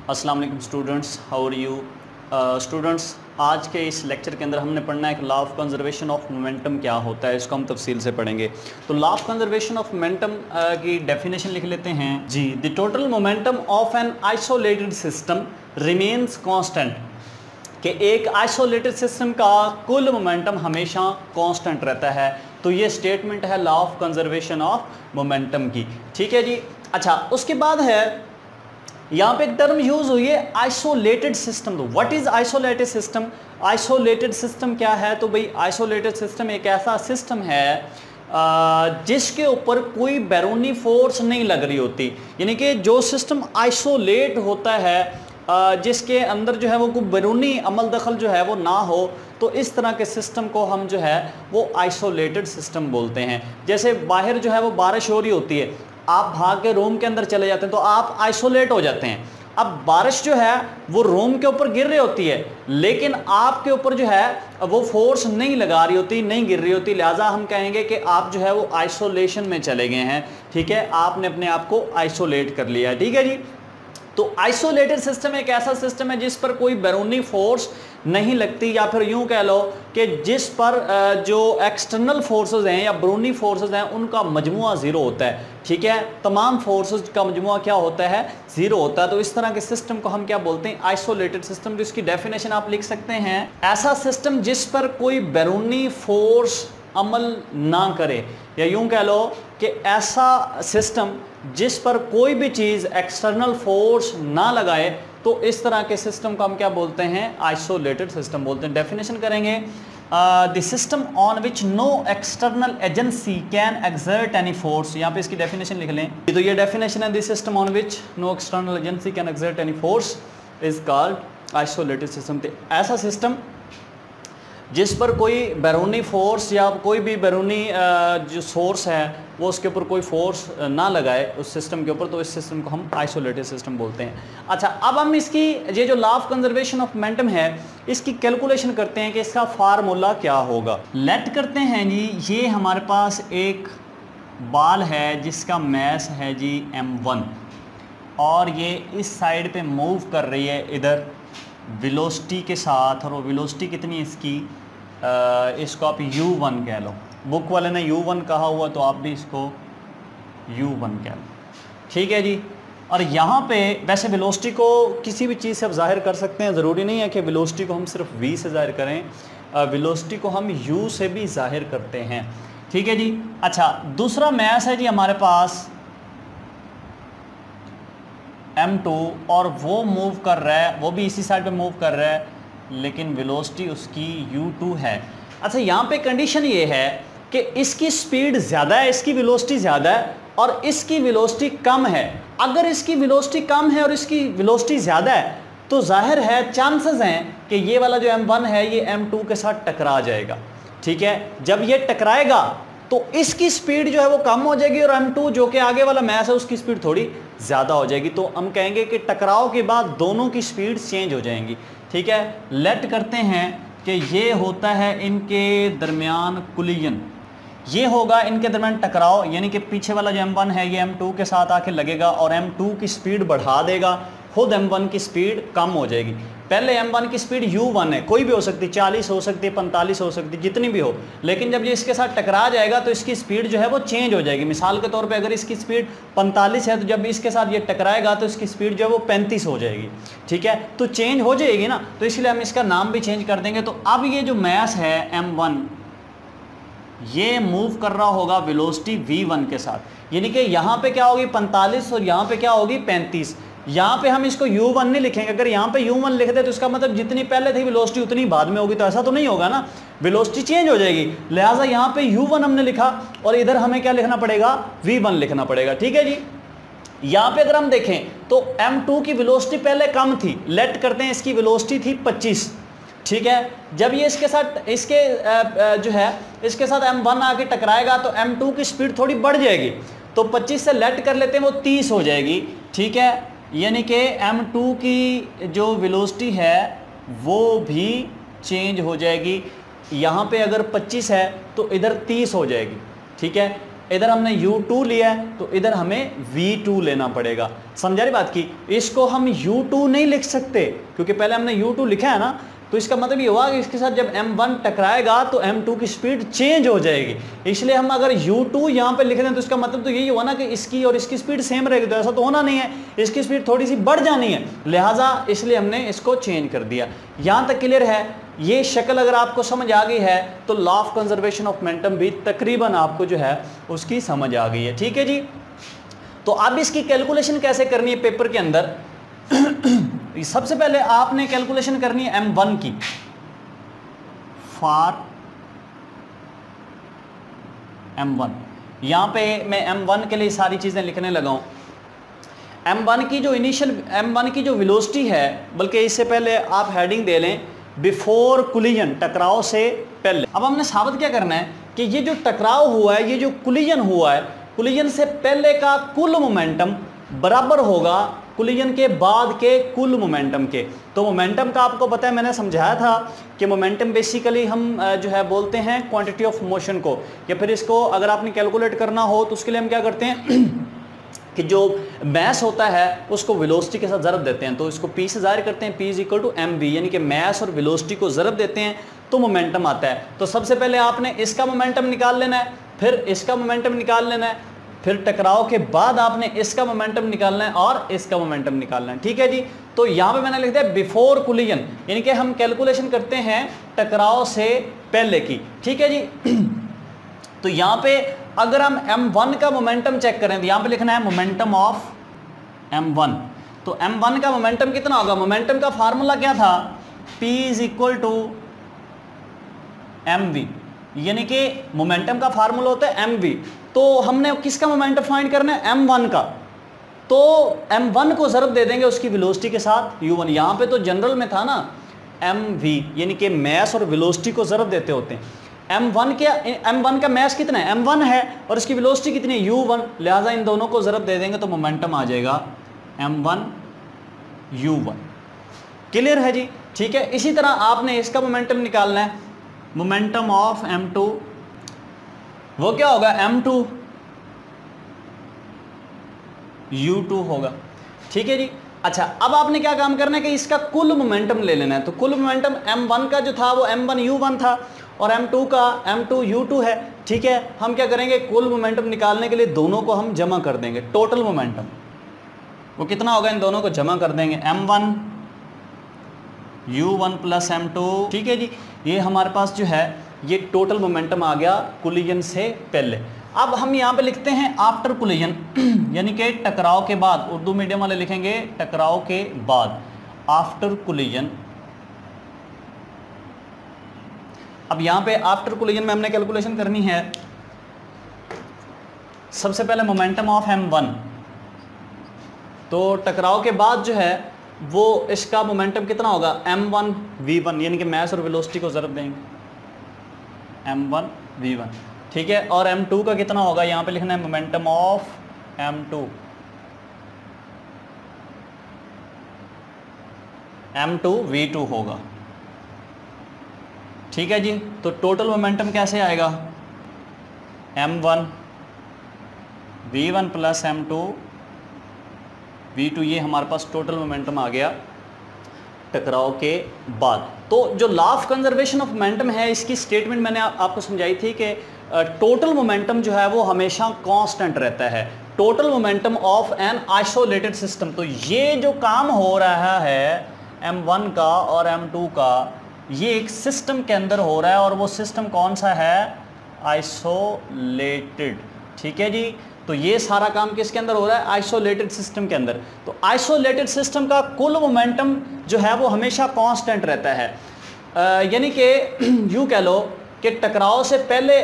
अस्सलाम वालेकुम students, how are you students. आज के इस लेक्चर के अंदर हमने पढ़ना है कि law of conservation of momentum क्या होता है, इसको हम तफसील से पढ़ेंगे। तो law of conservation of momentum की डेफिनेशन लिख लेते हैं जी। The total momentum of an isolated system remains constant, कि एक आइसोलेटेड सिस्टम का कुल मोमेंटम हमेशा कांस्टेंट रहता है। तो ये स्टेटमेंट है law of conservation of momentum की, ठीक है जी। अच्छा, उसके बाद है यहाँ पे एक टर्म यूज हुई है आइसोलेटेड सिस्टम। तो what is isolated system? Isolated system क्या है? तो भाई आइसोलेटेड सिस्टम एक ऐसा सिस्टम है जिसके ऊपर कोई बैरूनी फोर्स नहीं लग रही होती, यानी कि जो सिस्टम आइसोलेट होता है, जिसके अंदर जो है वो कोई बैरूनी अमल दखल जो है वो ना हो, तो इस तरह के सिस्टम को हम जो है वो आइसोलेटेड सिस्टम बोलते हैं। जैसे बाहर जो है वो बारिश हो रही होती है, आप भाग के रूम के अंदर चले जाते हैं तो आप आइसोलेट हो जाते हैं। अब बारिश जो है वो रूम के ऊपर गिर रही होती है, लेकिन आपके ऊपर जो है वो फोर्स नहीं लगा रही होती, नहीं गिर रही होती, लिहाजा हम कहेंगे कि आप जो है वो आइसोलेशन में चले गए हैं, ठीक है। आपने अपने आप को आइसोलेट कर लिया है, ठीक है जी। तो आइसोलेटेड सिस्टम एक ऐसा सिस्टम है जिस पर कोई बैरूनी फोर्स नहीं लगती, या फिर यूं कह लो कि जिस पर जो एक्सटर्नल फोर्सेस हैं या बैरूनी फोर्सेस हैं उनका मजमुआ ज़ीरो होता है, ठीक है। तमाम फोर्सेस का मजमुआ क्या होता है? ज़ीरो होता है। तो इस तरह के सिस्टम को हम क्या बोलते हैं? Isolated system. जिसकी डेफिनेशन आप लिख सकते हैं, ऐसा सिस्टम जिस पर कोई बैरूनी फोर्स अमल ना करे, या यूं कह लो कि ऐसा सिस्टम जिस पर कोई भी चीज़ एक्सटर्नल फोर्स ना लगाए, तो इस तरह के सिस्टम को हम क्या बोलते हैं? आइसोलेटेड सिस्टम बोलते हैं। डेफिनेशन करेंगे, the system on which no external agency can exert any force. यहाँ पे इसकी डेफिनेशन लिख लें। तो ये डेफिनेशन है, the system on which no external agency can exert any force is called isolated system. ऐसा सिस्टम जिस पर कोई बैरूनी फोर्स या कोई भी बैरूनी जो सोर्स है वो उसके ऊपर कोई फोर्स ना लगाए उस सिस्टम के ऊपर, तो इस सिस्टम को हम आइसोलेटेड सिस्टम बोलते हैं। अच्छा, अब हम इसकी ये जो law of conservation of momentum है इसकी कैलकुलेशन करते हैं कि इसका फार्मूला क्या होगा। लेट करते हैं जी, ये हमारे पास एक बाल है जिसका मैस है जी m1, और ये इस साइड पे मूव कर रही है इधर वेलोसिटी के साथ, और वो वेलोसिटी कितनी है इसकी, इसको आप u1 कह लो। बुक वाले ने u1 कहा हुआ तो आप भी इसको u1 कह लो, ठीक है जी। और यहाँ पे वैसे वेलोसिटी को किसी भी चीज़ से आप जाहिर कर सकते हैं, ज़रूरी नहीं है कि वेलोसिटी को हम सिर्फ v से जाहिर करें, वेलोसिटी को हम u से भी जाहिर करते हैं, ठीक है जी। अच्छा, दूसरा मैस है जी हमारे पास m2, और वो मूव कर रहा है, वो भी इसी साइड पे मूव कर रहा है, लेकिन वेलोसिटी उसकी u2 है। अच्छा, यहाँ पे कंडीशन ये है कि इसकी स्पीड ज़्यादा है, इसकी वेलोसिटी ज़्यादा है, और इसकी वेलोसिटी कम है। अगर इसकी वेलोसिटी कम है और इसकी वेलोसिटी ज़्यादा है, तो जाहिर है चांसेस हैं कि ये वाला जो m1 है ये m2 के साथ टकरा जाएगा, ठीक है। जब ये टकराएगा तो इसकी स्पीड जो है वो कम हो जाएगी, और m2 जो कि आगे वाला मैस है उसकी स्पीड थोड़ी ज़्यादा हो जाएगी। तो हम कहेंगे कि टकराव के बाद दोनों की स्पीड चेंज हो जाएंगी, ठीक है। लेट करते हैं कि ये होता है इनके दरमियान कोलिजन, ये होगा इनके दरमियान टकराव, यानी कि पीछे वाला जो m1 है ये m2 के साथ आके लगेगा और m2 की स्पीड बढ़ा देगा, खुद m1 की स्पीड कम हो जाएगी। पहले m1 की स्पीड u1 है, कोई भी हो सकती है, 40 हो सकती है, 45 हो सकती है, जितनी भी हो, लेकिन जब ये इसके साथ टकरा जाएगा तो इसकी स्पीड जो है वो चेंज हो जाएगी। मिसाल के तौर पे अगर इसकी स्पीड 45 है तो जब इसके साथ ये टकराएगा तो इसकी स्पीड जो है वो 35 हो जाएगी, ठीक है। तो चेंज हो जाएगी ना, तो इसलिए हम इसका नाम भी चेंज कर देंगे। तो अब ये जो मैस है m1 ये मूव कर रहा होगा वेलोसिटी v1 के साथ, यानी कि यहाँ पे क्या होगी 45 और यहाँ पे क्या होगी 35। यहाँ पे हम इसको u1 नहीं लिखेंगे, अगर यहाँ पे u1 लिख दे तो इसका मतलब जितनी पहले थी वेलोसिटी उतनी बाद में होगी, तो ऐसा तो नहीं होगा ना, वेलोसिटी चेंज हो जाएगी। लिहाजा यहाँ पे u1 हमने लिखा और इधर हमें क्या लिखना पड़ेगा? v1 लिखना पड़ेगा, ठीक है जी। यहाँ पे अगर हम देखें तो m2 की वेलोसिटी पहले कम थी, लेट करते हैं इसकी वेलोसिटी थी 25, ठीक है। जब ये इसके साथ इसके जो है इसके साथ m1 आके टकराएगा तो m2 की स्पीड थोड़ी बढ़ जाएगी, तो 25 से लेट कर लेते हैं वो 30 हो जाएगी, ठीक है। यानी कि m2 की जो वेलोसिटी है वो भी चेंज हो जाएगी। यहाँ पे अगर 25 है तो इधर 30 हो जाएगी, ठीक है। इधर हमने u2 लिया है तो इधर हमें v2 लेना पड़ेगा। समझा रही बात की? इसको हम u2 नहीं लिख सकते क्योंकि पहले हमने u2 लिखा है ना, तो इसका मतलब ये हुआ कि इसके साथ जब m1 टकराएगा तो m2 की स्पीड चेंज हो जाएगी। इसलिए हम अगर u2 यहाँ पे लिख रहे हैं तो इसका मतलब तो यही हुआ ना कि इसकी और इसकी स्पीड सेम रहेगी, तो ऐसा तो होना नहीं है, इसकी स्पीड थोड़ी सी बढ़ जानी है, लिहाजा इसलिए हमने इसको चेंज कर दिया। यहाँ तक क्लियर है? ये शक्ल अगर आपको समझ आ गई है तो law of conservation of momentum भी तकरीबन आपको जो है उसकी समझ आ गई है। ठीक है जी। तो अब इसकी कैलकुलेशन कैसे करनी है पेपर के अंदर? सबसे पहले आपने कैलकुलेशन करनी है m1 की, फॉर m1। यहां पे मैं m1 के लिए सारी चीजें लिखने लगा हूं। m1 की जो इनिशियल m1 की जो वेलोसिटी है, बल्कि इससे पहले आप हेडिंग दे लें बिफोर कोलिजन, टकराव से पहले। अब हमने साबित क्या करना है कि ये जो टकराव हुआ है, ये जो कोलिजन हुआ है, कोलिजन से पहले का कुल मोमेंटम बराबर होगा कोलिजन के बाद के कुल मोमेंटम के। तो मोमेंटम का आपको पता है, मैंने समझाया था कि मोमेंटम बेसिकली हम जो है बोलते हैं क्वांटिटी ऑफ मोशन को, या फिर इसको अगर आपने कैलकुलेट करना हो तो उसके लिए हम क्या करते हैं कि जो मैस होता है उसको वेलोसिटी के साथ ज़रब देते हैं, तो इसको p से जाहिर करते हैं, p is equal to mv, यानी कि मैस और वेलोसिटी को ज़रब देते हैं तो मोमेंटम आता है। तो सबसे पहले आपने इसका मोमेंटम निकाल लेना है, फिर इसका मोमेंटम निकाल लेना है, फिर टकराव के बाद आपने इसका मोमेंटम निकालना है और इसका मोमेंटम निकालना है। ठीक है जी। तो यहाँ पे मैंने लिख दिया बिफोर कोलिजन, यानी कि हम कैलकुलेशन करते हैं टकराव से पहले की। ठीक है जी। तो यहाँ पे अगर हम m1 का मोमेंटम चेक करें तो यहाँ पे लिखना है मोमेंटम ऑफ m1। तो m1 का मोमेंटम कितना होगा? मोमेंटम का फार्मूला क्या था? p is equal to mv, यानी कि मोमेंटम का फार्मूला होता है mv। तो हमने किसका मोमेंटम फाइंड करना है? m1 का। तो m1 को ज़रब दे देंगे उसकी वेलोसिटी के साथ u1। यहाँ पे तो जनरल में था ना mv, यानी कि मैस और वेलोसिटी को ज़रब देते होते हैं। m1 का मैस कितना है? m1 है, और इसकी वेलोसिटी कितनी है? u1, लिहाजा इन दोनों को ज़रब दे देंगे तो मोमेंटम आ जाएगा m1 u1। क्लियर है जी? ठीक है। इसी तरह आपने इसका मोमेंटम निकालना है, मोमेंटम ऑफ m2, वो क्या होगा? m2 u2 होगा। ठीक है जी। अच्छा, अब आपने क्या काम करना है कि इसका कुल मोमेंटम ले लेना है। तो कुल मोमेंटम m1 का जो था वो m1 u1 था और m2 का m2 u2 है। ठीक है। हम क्या करेंगे? कुल मोमेंटम निकालने के लिए दोनों को हम जमा कर देंगे, टोटल मोमेंटम वो कितना होगा, इन दोनों को जमा कर देंगे, m1 u1 प्लस m2। ठीक है जी। ये हमारे पास जो है ये टोटल मोमेंटम आ गया कोलिजन से पहले। अब हम यहाँ पे लिखते हैं आफ्टर कोलिजन, यानी कि टकराव के बाद, उर्दू मीडियम वाले लिखेंगे टकराव के बाद, आफ्टर कोलिजन। अब यहाँ पे आफ्टर कोलिजन में हमने कैलकुलेशन करनी है। सबसे पहले मोमेंटम ऑफ m1, तो टकराव के बाद जो है वो इसका मोमेंटम कितना होगा? m1 v1, यानी कि मैस और वेलोसिटी को ज़रब देंगे, m1 v1। ठीक है। और m2 का कितना होगा? यहाँ पे लिखना है momentum of m2, m2 v2 होगा। ठीक है जी। तो टोटल मोमेंटम कैसे आएगा? m1 v1 plus m2 v2, ये हमारे पास टोटल मोमेंटम आ गया टकराव के बाद। तो जो law of conservation of momentum है, इसकी स्टेटमेंट मैंने आपको समझाई थी कि टोटल मोमेंटम जो है वो हमेशा कांस्टेंट रहता है, total momentum of an isolated system. तो ये जो काम हो रहा है m1 का और m2 का, ये एक सिस्टम के अंदर हो रहा है, और वो सिस्टम कौन सा है? आइसोलेटेड। ठीक है जी। तो ये सारा काम किसके अंदर हो रहा है? आइसोलेटेड सिस्टम के अंदर। तो आइसोलेटेड सिस्टम का कुल मोमेंटम जो है वो हमेशा कांस्टेंट रहता है, यानी कि यूँ कह लो कि टकराव से पहले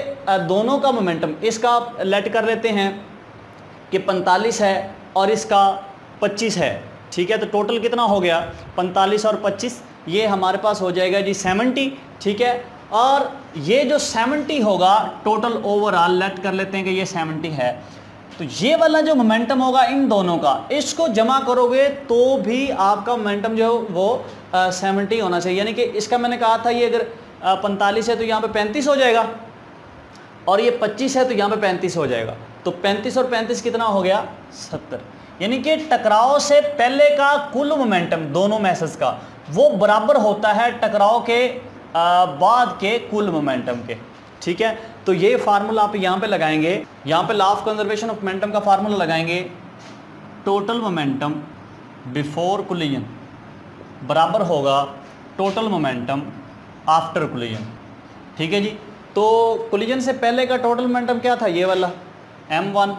दोनों का मोमेंटम, इसका लेट कर लेते हैं कि 45 है और इसका 25 है। ठीक है। तो टोटल कितना हो गया? 45 और 25, ये हमारे पास हो जाएगा जी 70। ठीक है। और ये जो 70 होगा टोटल ओवरऑल, लेट कर लेते हैं कि ये 70 है, तो ये वाला जो मोमेंटम होगा इन दोनों का, इसको जमा करोगे तो भी आपका मोमेंटम जो है वो 70 होना चाहिए। यानी कि इसका मैंने कहा था ये अगर 45 है तो यहाँ पे 35 हो जाएगा, और ये 25 है तो यहाँ पे 35 हो जाएगा, तो 35 और 35 कितना हो गया 70। यानी कि टकराव से पहले का कुल मोमेंटम दोनों मैसेज का वो बराबर होता है टकराव के बाद के कुल मोमेंटम के। ठीक है, तो ये फार्मूला आप यहाँ पे लगाएंगे, यहाँ पे law of conservation of momentum का फार्मूला लगाएंगे, टोटल मोमेंटम बिफोर कोलिजन बराबर होगा टोटल मोमेंटम आफ्टर कोलिजन। ठीक है जी, तो कोलिजन से पहले का टोटल मोमेंटम क्या था, ये वाला m1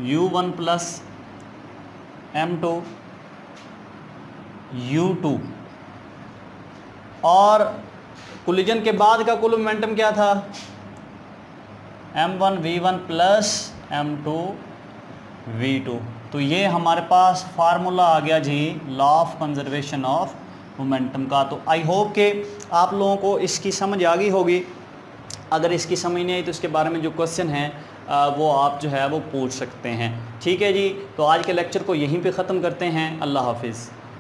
u1 plus m2 u2, और कोलिजन के बाद का कुल मोमेंटम क्या था m1 v1 plus m2 v2। तो ये हमारे पास फार्मूला आ गया जी law of conservation of momentum का। तो आई होप कि आप लोगों को इसकी समझ आ गई होगी। अगर इसकी समझ नहीं आई तो इसके बारे में जो क्वेश्चन हैं वो आप जो है वो पूछ सकते हैं। ठीक है जी, तो आज के लेक्चर को यहीं पे ख़त्म करते हैं। अल्लाह हाफिज़।